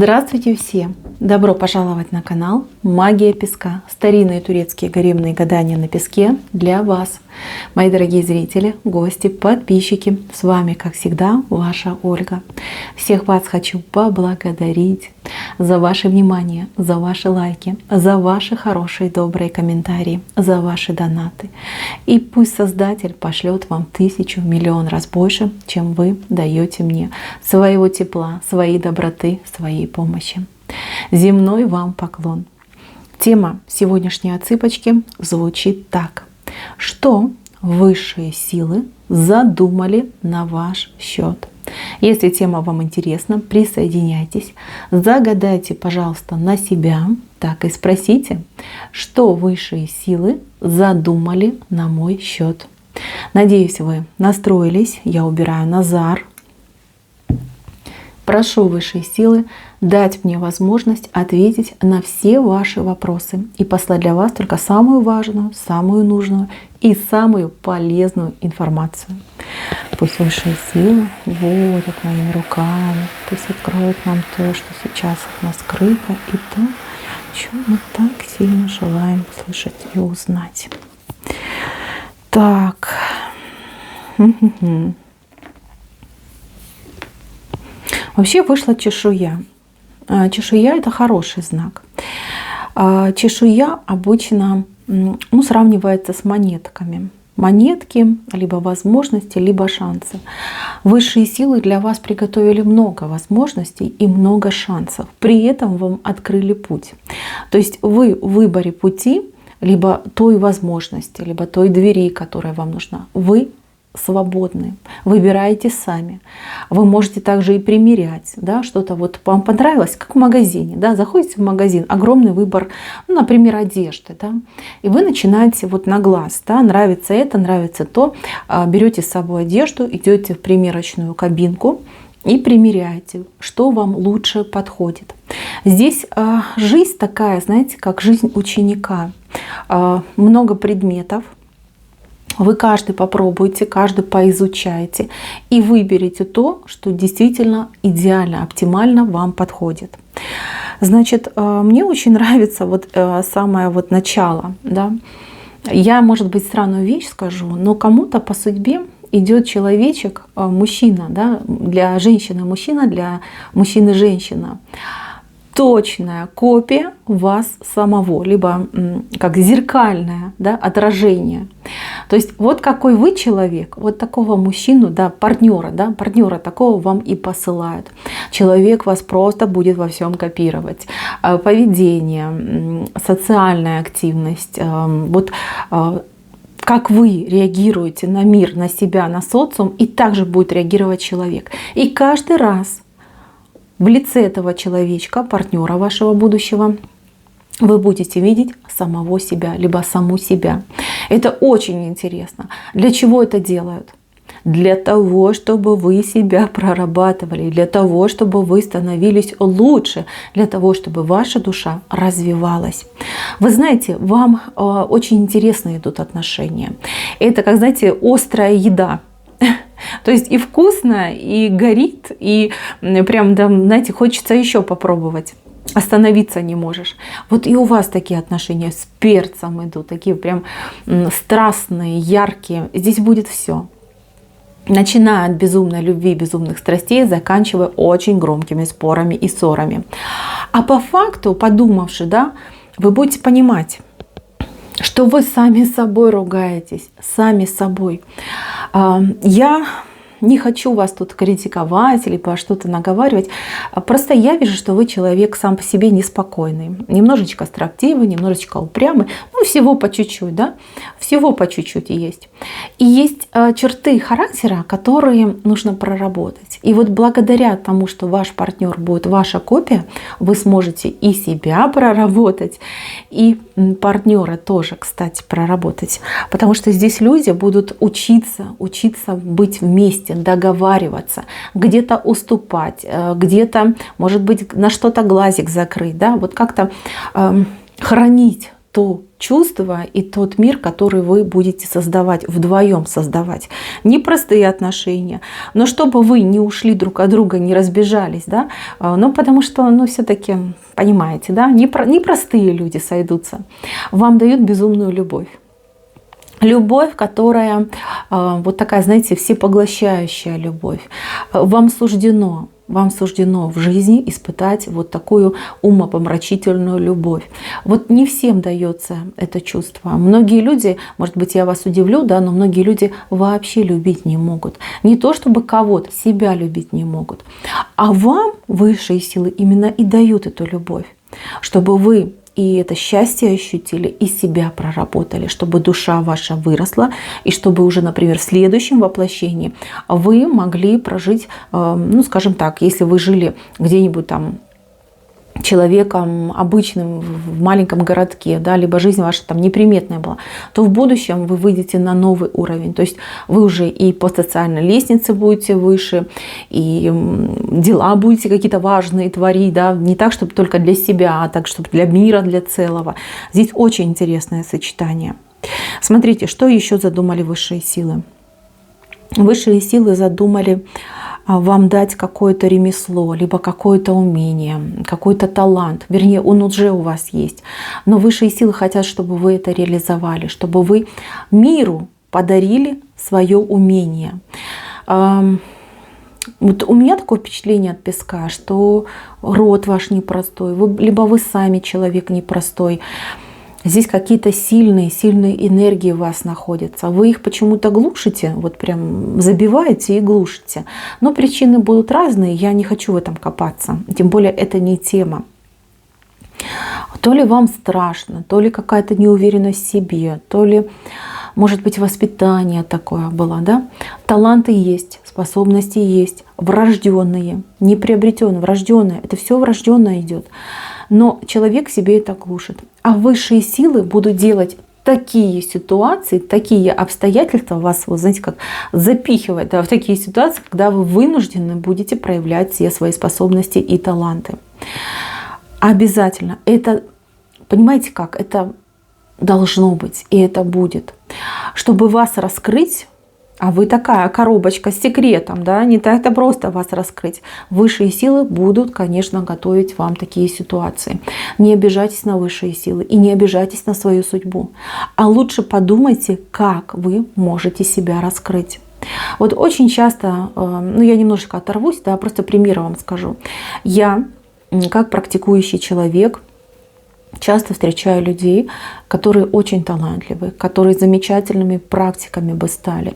Здравствуйте все! Добро пожаловать на канал Магия Песка. Старинные турецкие гаремные гадания на песке для вас. Мои дорогие зрители, гости, подписчики, с вами, как всегда, ваша Ольга. Всех вас хочу поблагодарить за ваше внимание, за ваши лайки, за ваши хорошие, добрые комментарии, за ваши донаты. И пусть Создатель пошлет вам 1000 миллион раз больше, чем вы даете мне своего тепла, своей доброты, своей помощи. Земной вам поклон. Тема сегодняшней отсыпочки звучит так. Что высшие силы задумали на ваш счет? Если тема вам интересна, присоединяйтесь, загадайте, пожалуйста, на себя, так и спросите, что высшие силы задумали на мой счет. Надеюсь, вы настроились. Я убираю Назар. Прошу высшие силы дать мне возможность ответить на все ваши вопросы и послать для вас только самую важную, самую нужную и самую полезную информацию. Пусть высшие силы водят моими руками, пусть откроют нам то, что сейчас от нас скрыто, и то, о чем мы так сильно желаем услышать и узнать. Так. Вообще вышла чешуя. Чешуя — это хороший знак. Чешуя обычно сравнивается с монетками. Монетки, либо возможности, либо шансы. Высшие силы для вас приготовили много возможностей и много шансов. При этом вам открыли путь. То есть вы в выборе пути, либо той возможности, либо той двери, которая вам нужна, вы свободны, выбираете сами. Вы можете также и примерять, да, что-то вот вам понравилось, как в магазине, да, заходите в магазин, огромный выбор, например, одежды, да, и вы начинаете вот на глаз, да, нравится это, нравится то, берете с собой одежду, идете в примерочную кабинку и примеряете, что вам лучше подходит. Здесь жизнь такая, знаете, как жизнь ученика, много предметов. Вы каждый попробуйте, каждый поизучайте и выберите то, что действительно идеально, оптимально вам подходит. Значит, мне очень нравится вот самое вот начало. Да? Я, может быть, странную вещь скажу, но кому-то по судьбе идет человечек, мужчина, да? Для женщины мужчина, для мужчины женщина. Точная копия вас самого, либо как зеркальное, да, отражение. То есть вот какой вы человек, вот такого мужчину, да, партнера такого вам и посылают. Человек вас просто будет во всем копировать. Поведение, социальная активность, вот как вы реагируете на мир, на себя, на социум, и также будет реагировать человек. И каждый раз в лице этого человечка, партнера вашего будущего, вы будете видеть самого себя, либо саму себя. Это очень интересно. Для чего это делают? Для того, чтобы вы себя прорабатывали, для того, чтобы вы становились лучше, для того, чтобы ваша душа развивалась. Вы знаете, вам очень интересно идут отношения. Это, как, знаете, острая еда. То есть и вкусно, и горит, и прям, да, знаете, хочется еще попробовать. Остановиться не можешь. Вот и у вас такие отношения с перцем идут, такие прям страстные, яркие. Здесь будет все. Начиная от безумной любви, безумных страстей, заканчивая очень громкими спорами и ссорами. А по факту, подумавши, да, вы будете понимать, что вы сами с собой ругаетесь, сами с собой. Я не хочу вас тут критиковать или по что-то наговаривать. Просто я вижу, что вы человек сам по себе неспокойный. Немножечко строптивый, немножечко упрямый. Ну, всего по чуть-чуть, да? Всего по чуть-чуть есть. И есть черты характера, которые нужно проработать. И вот благодаря тому, что ваш партнер будет ваша копия, вы сможете и себя проработать, и партнера тоже, кстати, проработать. Потому что здесь люди будут учиться быть вместе, договариваться, где-то уступать, где-то, может быть, на что-то глазик закрыть, да, вот как-то хранить то чувство и тот мир, который вы будете создавать, вдвоем создавать. Непростые отношения, но чтобы вы не ушли друг от друга, не разбежались, да, ну потому что, ну все-таки, понимаете, да, непростые люди сойдутся, вам дают безумную любовь. Любовь, которая вот такая, знаете, всепоглощающая любовь. Вам суждено в жизни испытать вот такую умопомрачительную любовь. Вот не всем дается это чувство. Многие люди, может быть, я вас удивлю, да, но многие люди вообще любить не могут. Не то чтобы кого-то, себя любить не могут. А вам высшие силы именно и дают эту любовь, чтобы вы и это счастье ощутили, и себя проработали, чтобы душа ваша выросла, и чтобы уже, например, в следующем воплощении вы могли прожить, ну, скажем так, если вы жили где-нибудь там человеком обычным в маленьком городке, да, либо жизнь ваша там неприметная была, то в будущем вы выйдете на новый уровень. То есть вы уже и по социальной лестнице будете выше, и дела будете какие-то важные творить, да, не так, чтобы только для себя, а так, чтобы для мира, для целого. Здесь очень интересное сочетание. Смотрите, что еще задумали высшие силы. Высшие силы задумали вам дать какое-то ремесло, либо какое-то умение, какой-то талант. Вернее, он уже у вас есть. Но высшие силы хотят, чтобы вы это реализовали, чтобы вы миру подарили свое умение. Вот у меня такое впечатление от Песка, что род ваш непростой, либо вы сами человек непростой. Здесь какие-то сильные энергии у вас находятся. Вы их почему-то глушите, вот прям забиваете и глушите. Но причины будут разные, я не хочу в этом копаться. Тем более это не тема. То ли вам страшно, то ли какая-то неуверенность в себе, то ли, может быть, воспитание такое было, да? Таланты есть, способности есть, врожденные, не приобретенные, врожденные. Это все врожденное идет. Но человек себе это глушит. А высшие силы будут делать такие ситуации, такие обстоятельства вас, вот знаете, как запихивать, да, в такие ситуации, когда вы вынуждены будете проявлять все свои способности и таланты. Обязательно. Это, понимаете как, это должно быть, и это будет. Чтобы вас раскрыть, а вы такая коробочка с секретом, да, не так-то просто вас раскрыть. Высшие силы будут, конечно, готовить вам такие ситуации. Не обижайтесь на высшие силы и не обижайтесь на свою судьбу. А лучше подумайте, как вы можете себя раскрыть. Вот очень часто, ну я немножечко оторвусь, да, просто пример вам скажу. Я, как практикующий человек, часто встречаю людей, которые очень талантливые, которые замечательными практиками бы стали.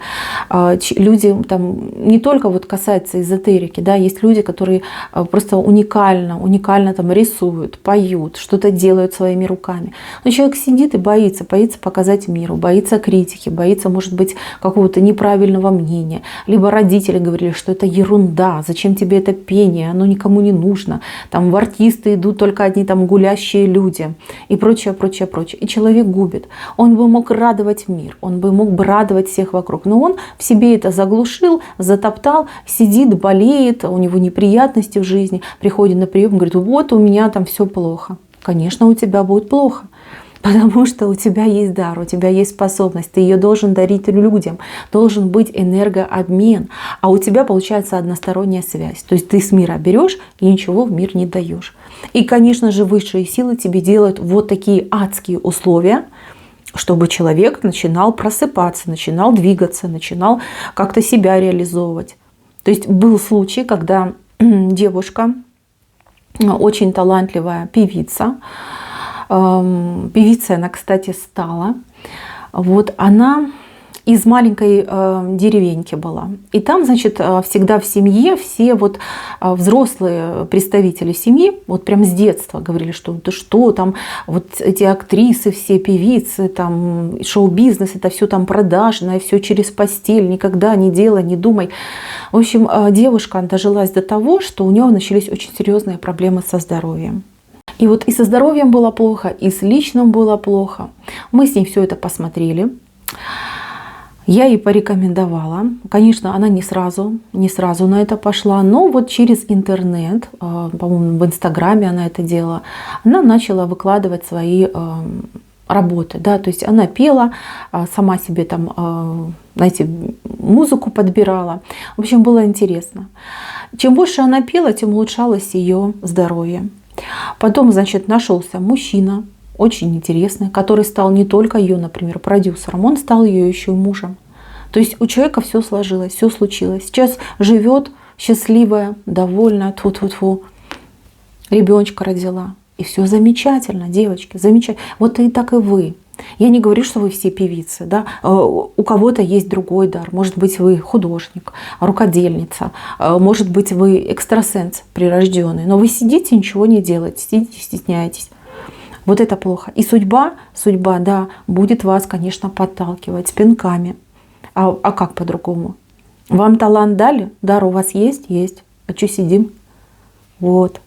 Люди там не только вот касается эзотерики, да, есть люди, которые просто уникально там рисуют, поют, что-то делают своими руками. Но человек сидит и боится показать миру, боится критики, боится, может быть, какого-то неправильного мнения. Либо родители говорили, что это ерунда, зачем тебе это пение, оно никому не нужно. Там в артисты идут только одни там гулящие люди и прочее, прочее, прочее. И человек губит. Он бы мог радовать мир, он бы мог бы радовать всех вокруг, но он в себе это заглушил, затоптал, сидит, болеет, у него неприятности в жизни, приходит на прием, говорит, вот у меня там все плохо. Конечно, у тебя будет плохо, потому что у тебя есть дар, у тебя есть способность, ты ее должен дарить людям, должен быть энергообмен, а у тебя получается односторонняя связь. То есть ты с мира берешь и ничего в мир не даешь. И, конечно же, высшие силы тебе делают вот такие адские условия, чтобы человек начинал просыпаться, начинал двигаться, начинал как-то себя реализовывать. То есть был случай, когда девушка, очень талантливая певица, певицей она, кстати, стала. Вот она из маленькой деревеньки была. И там, значит, всегда в семье все вот взрослые представители семьи, вот прям с детства говорили, что да что там, вот эти актрисы, все певицы, там шоу-бизнес, это все там продажное, все через постель, никогда не делай, не думай. В общем, девушка дожилась до того, что у нее начались очень серьезные проблемы со здоровьем. И вот и со здоровьем было плохо, и с личным было плохо. Мы с ней все это посмотрели. Я ей порекомендовала. Конечно, она не сразу на это пошла, но вот через интернет, по-моему, в Инстаграме она это делала, она начала выкладывать свои работы, да, то есть она пела, сама себе там, знаете, музыку подбирала. В общем, было интересно. Чем больше она пела, тем улучшалось ее здоровье. Потом, значит, нашелся мужчина, очень интересный, который стал не только ее, например, продюсером, он стал ее еще и мужем. То есть у человека все сложилось, все случилось. Сейчас живет счастливая, довольная, тьфу-тьфу-тьфу, ребеночка родила. И все замечательно, девочки, замечательно. Вот и так и вы. Я не говорю, что вы все певицы, да? У кого-то есть другой дар. Может быть, вы художник, рукодельница, может быть, вы экстрасенс прирожденный, но вы сидите, ничего не делаете, сидите, стесняетесь. Вот это плохо. И судьба, да, будет вас, конечно, подталкивать с пинками. А как по-другому? Вам талант дали? Дар у вас есть? Есть. А что сидим? Вот.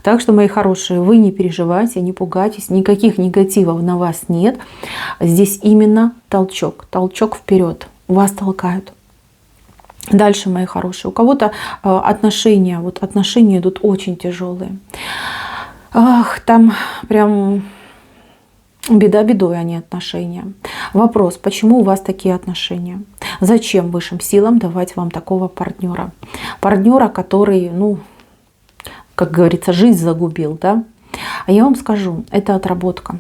Так что, мои хорошие, вы не переживайте, не пугайтесь, никаких негативов на вас нет. Здесь именно толчок, толчок вперед. Вас толкают. Дальше, мои хорошие, у кого-то отношения, вот отношения идут очень тяжелые. Ах, там прям беда бедой они отношения. Вопрос, почему у вас такие отношения? Зачем высшим силам давать вам такого партнера? Партнера, который, ну, как говорится, жизнь загубил, да? А я вам скажу, это отработка.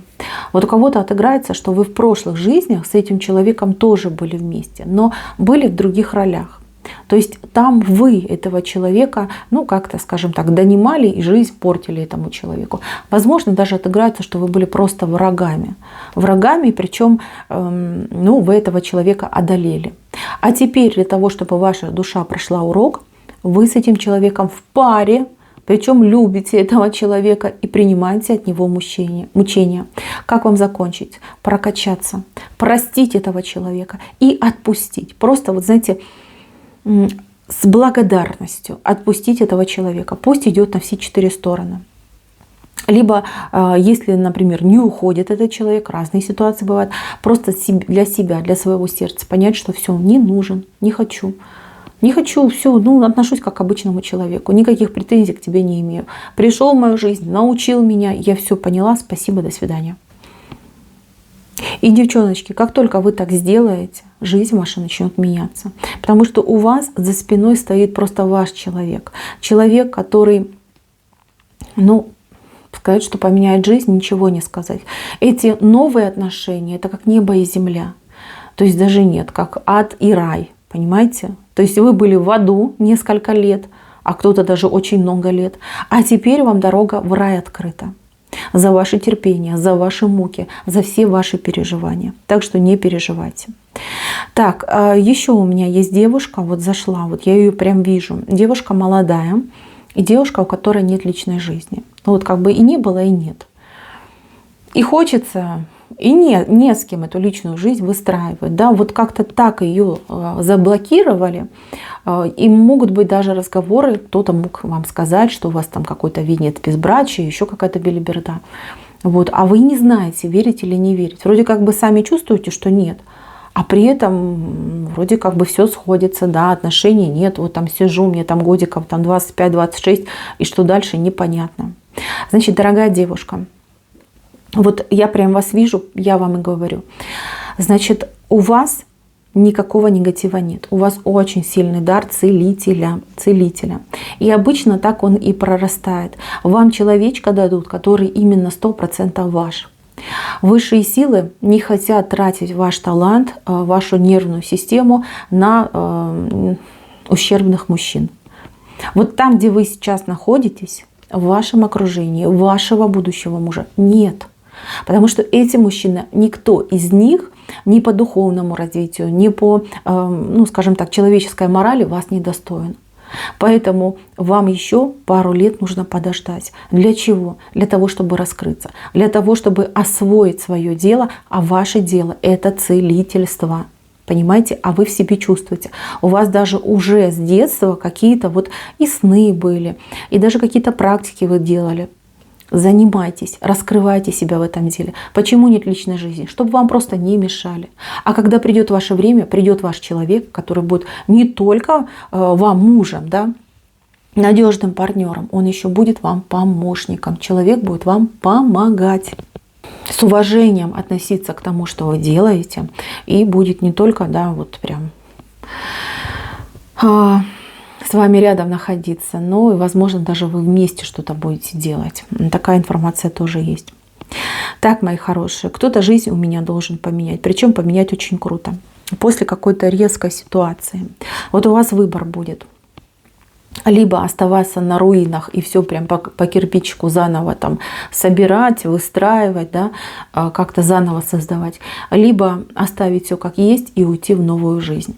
Вот у кого-то отыграется, что вы в прошлых жизнях с этим человеком тоже были вместе, но были в других ролях. То есть там вы этого человека, ну как-то, скажем так, донимали и жизнь портили этому человеку. Возможно, даже отыграется, что вы были просто врагами. Врагами, причем ну, вы этого человека одолели. А теперь для того, чтобы ваша душа прошла урок, вы с этим человеком в паре, причем любите этого человека и принимаете от него мучения. Как вам закончить? Прокачаться, простить этого человека и отпустить. Просто, вот знаете, с благодарностью отпустить этого человека. Пусть идет на все 4 стороны. Либо, если, например, не уходит этот человек, разные ситуации бывают, просто для себя, для своего сердца понять, что все, не нужен, не хочу. Не хочу, все, ну, отношусь как к обычному человеку, никаких претензий к тебе не имею. Пришел в мою жизнь, научил меня, я все поняла, спасибо, до свидания. И, девчоночки, как только вы так сделаете, жизнь ваша начнет меняться. Потому что у вас за спиной стоит просто ваш человек. Человек, который, ну, сказать, что поменяет жизнь, ничего не сказать. Эти новые отношения, это как небо и земля. То есть даже нет, как ад и рай. Понимаете? То есть вы были в аду несколько лет, а кто-то даже очень много лет. А теперь вам дорога в рай открыта. За ваше терпение, за ваши муки, за все ваши переживания. Так что не переживайте. Так, еще у меня есть девушка, вот зашла, вот я ее прям вижу. Девушка молодая и девушка, у которой нет личной жизни. Вот как бы и не было, и нет. И хочется... И не с кем эту личную жизнь выстраивать. Да? Вот как-то так ее заблокировали. И могут быть даже разговоры, кто-то мог вам сказать, что у вас там какой-то винит безбрачие, еще какая-то белиберда. Вот. А вы не знаете, верить или не верить. Вроде как бы сами чувствуете, что нет. А при этом вроде как бы все сходится, да, отношений нет. Вот там сижу, мне там годиков там 25-26, и что дальше непонятно. Значит, дорогая девушка, вот я прям вас вижу, я вам и говорю. Значит, у вас никакого негатива нет. У вас очень сильный дар целителя. И обычно так он и прорастает. Вам человечка дадут, который именно 100% ваш. Высшие силы не хотят тратить ваш талант, вашу нервную систему на ущербных мужчин. Вот там, где вы сейчас находитесь, в вашем окружении, вашего будущего мужа нет. Потому что эти мужчины, никто из них ни по духовному развитию, ни по, ну, скажем так, человеческой морали вас не достоин. Поэтому вам еще пару лет нужно подождать. Для чего? Для того, чтобы раскрыться. Для того, чтобы освоить свое дело. А ваше дело – это целительство. Понимаете? А вы в себе чувствуете. У вас даже уже с детства какие-то вот и сны были, и даже какие-то практики вы делали. Занимайтесь, раскрывайте себя в этом деле. Почему нет личной жизни? Чтобы вам просто не мешали. А когда придет ваше время, придет ваш человек, который будет не только вам мужем, да, надежным партнером, он еще будет вам помощником. Человек будет вам помогать. с уважением относиться к тому, что вы делаете, и будет не только, да, вот прям с вами рядом находиться, но и, возможно, даже вы вместе что-то будете делать. Такая информация тоже есть. Так, мои хорошие, кто-то жизнь у меня должен поменять, причем поменять очень круто, после какой-то резкой ситуации. Вот у вас выбор будет. Либо оставаться на руинах и все прям по кирпичику заново там собирать, выстраивать, да, как-то заново создавать. Либо оставить все как есть и уйти в новую жизнь.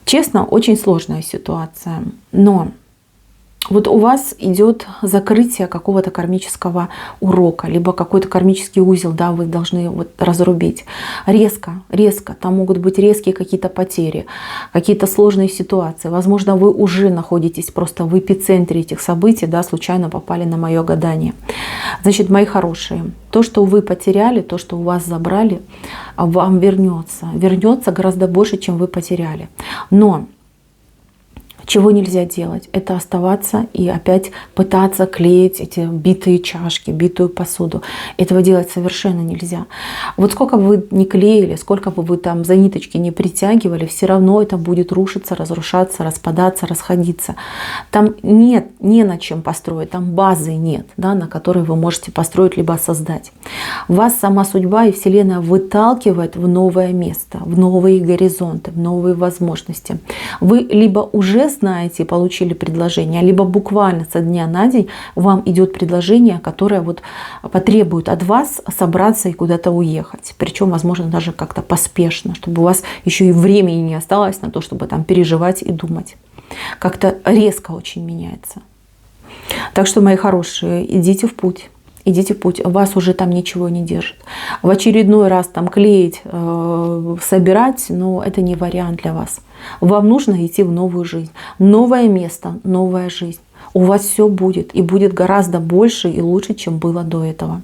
Честно, очень сложная ситуация. Но вот у вас идет закрытие какого-то кармического урока, либо какой-то кармический узел, да, вы должны вот разрубить. Резко, там могут быть резкие какие-то потери, какие-то сложные ситуации. Возможно, вы уже находитесь просто в эпицентре этих событий, да, случайно попали на мое гадание. Значит, мои хорошие, то, что вы потеряли, то, что у вас забрали, вам вернется. Вернется гораздо больше, чем вы потеряли. Но чего нельзя делать? Это оставаться и опять пытаться клеить эти битые чашки, битую посуду. Этого делать совершенно нельзя. Вот сколько бы вы ни клеили, сколько бы вы там за ниточки не притягивали, все равно это будет рушиться, разрушаться, распадаться, расходиться. Там нет, не на чем построить, там базы нет, да, на которой вы можете построить либо создать. Вас сама судьба и Вселенная выталкивает в новое место, в новые горизонты, в новые возможности. Вы либо уже знаете и получили предложение, либо буквально со дня на день вам идет предложение, которое вот потребует от вас собраться и куда-то уехать. Причем, возможно, даже как-то поспешно, чтобы у вас еще и времени не осталось на то, чтобы там переживать и думать. Как-то резко очень меняется. Так что, мои хорошие, идите в путь. Идите в путь, вас уже там ничего не держит. В очередной раз там клеить, собирать, но это не вариант для вас. Вам нужно идти в новую жизнь. Новое место, новая жизнь. У вас все будет. И будет гораздо больше и лучше, чем было до этого.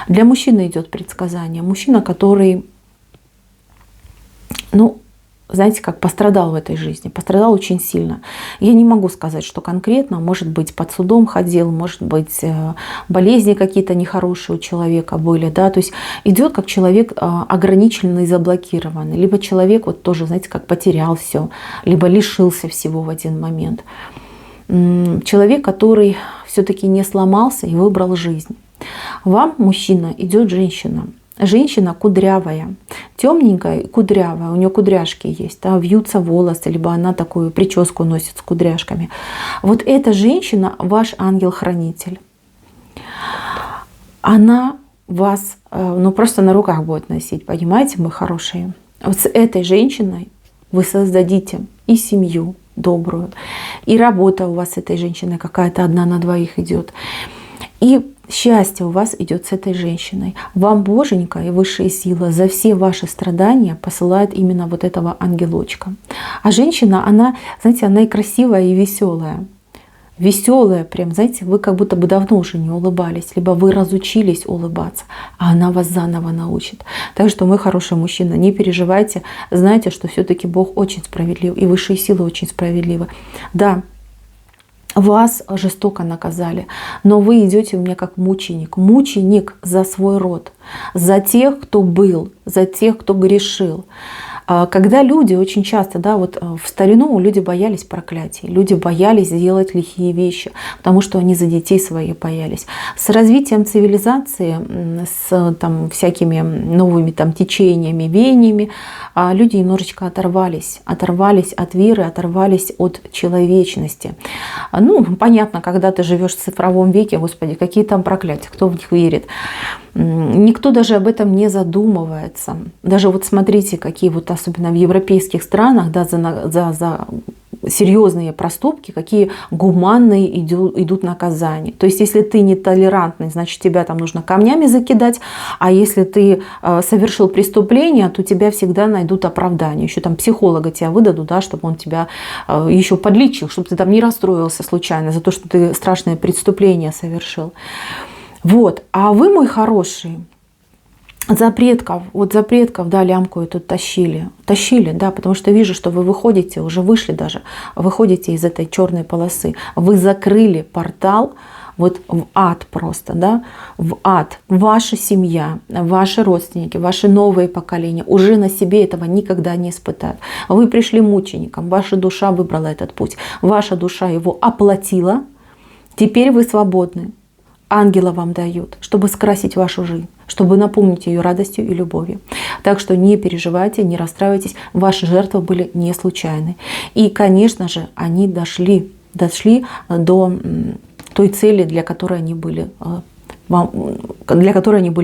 Для мужчины идет предсказание. Мужчина, который, ну, знаете, как пострадал в этой жизни, пострадал очень сильно. Я не могу сказать, что конкретно, может быть, под судом ходил, может быть, болезни какие-то нехорошие у человека были, да, то есть идет как человек ограниченный, заблокированный, либо человек вот тоже, знаете, как потерял все, либо лишился всего в один момент. Человек, который все-таки не сломался и выбрал жизнь. Вам, мужчина, идет женщина. Женщина кудрявая, темненькая, кудрявая, у нее кудряшки есть, да, вьются волосы, либо она такую прическу носит с кудряшками. Вот эта женщина ваш ангел-хранитель. Она вас, ну, просто на руках будет носить, понимаете, мы хорошие. Вот с этой женщиной вы создадите и семью добрую, и работа у вас с этой женщиной какая-то одна на двоих идет. И счастье у вас идет с этой женщиной. Вам Боженька и высшие силы за все ваши страдания посылают именно вот этого ангелочка. А женщина, она, знаете, она и красивая, и веселая. Веселая прям, знаете, вы как будто бы давно уже не улыбались, либо вы разучились улыбаться, а она вас заново научит. Так что, мой хороший мужчина, не переживайте, знайте, что все-таки Бог очень справедлив, и высшие силы очень справедливы. Да, вас жестоко наказали, но вы идете у меня как мученик. Мученик за свой род, за тех, кто был, за тех, кто грешил. Когда люди очень часто, да, вот в старину люди боялись проклятий, люди боялись делать лихие вещи, потому что они за детей своих боялись. С развитием цивилизации, с там, всякими новыми там, течениями, веяниями, люди немножечко оторвались от веры, оторвались от человечности. Ну, понятно, когда ты живешь в цифровом веке, господи, какие там проклятия, кто в них верит. Никто даже об этом не задумывается. Даже вот смотрите, какие вот особенно в европейских странах, да, за серьезные проступки, какие гуманные идут наказания. То есть, если ты нетолерантный, значит, тебя там нужно камнями закидать, а если ты совершил преступление, то тебя всегда найдут оправдание. Еще там психолога тебя выдадут, да, чтобы он тебя еще подлечил, чтобы ты там не расстроился случайно за то, что ты страшное преступление совершил. Вот, а вы, мой хороший, за предков, да, лямку эту тащили, да, потому что вижу, что вы выходите, уже вышли даже, выходите из этой черной полосы, вы закрыли портал вот в ад просто, да, в ад. Ваша семья, ваши родственники, ваши новые поколения уже на себе этого никогда не испытают. Вы пришли мучеником, ваша душа выбрала этот путь, ваша душа его оплатила, теперь вы свободны. Ангела вам дают, чтобы скрасить вашу жизнь, чтобы наполнить ее радостью и любовью. Так что не переживайте, не расстраивайтесь, ваши жертвы были не случайны. И, конечно же, они дошли до той цели, для которой они были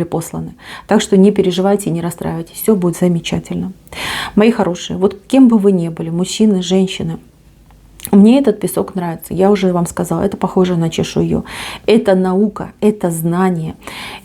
посланы. Так что не переживайте, не расстраивайтесь, все будет замечательно. Мои хорошие, вот кем бы вы ни были, мужчины, женщины, мне этот песок нравится, я уже вам сказала, это похоже на чешую. Это наука, это знание,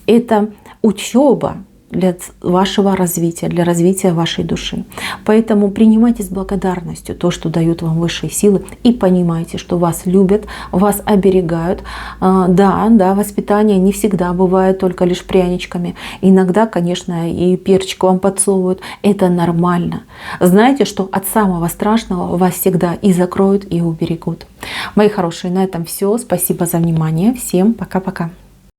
это учеба для вашего развития, для развития вашей души. Поэтому принимайте с благодарностью то, что дают вам высшие силы, и понимайте, что вас любят, вас оберегают. Да, воспитание не всегда бывает только лишь пряничками. Иногда, конечно, и перчик вам подсовывают. Это нормально. Знайте, что от самого страшного вас всегда и закроют, и уберегут. Мои хорошие, на этом все. Спасибо за внимание. Всем пока-пока.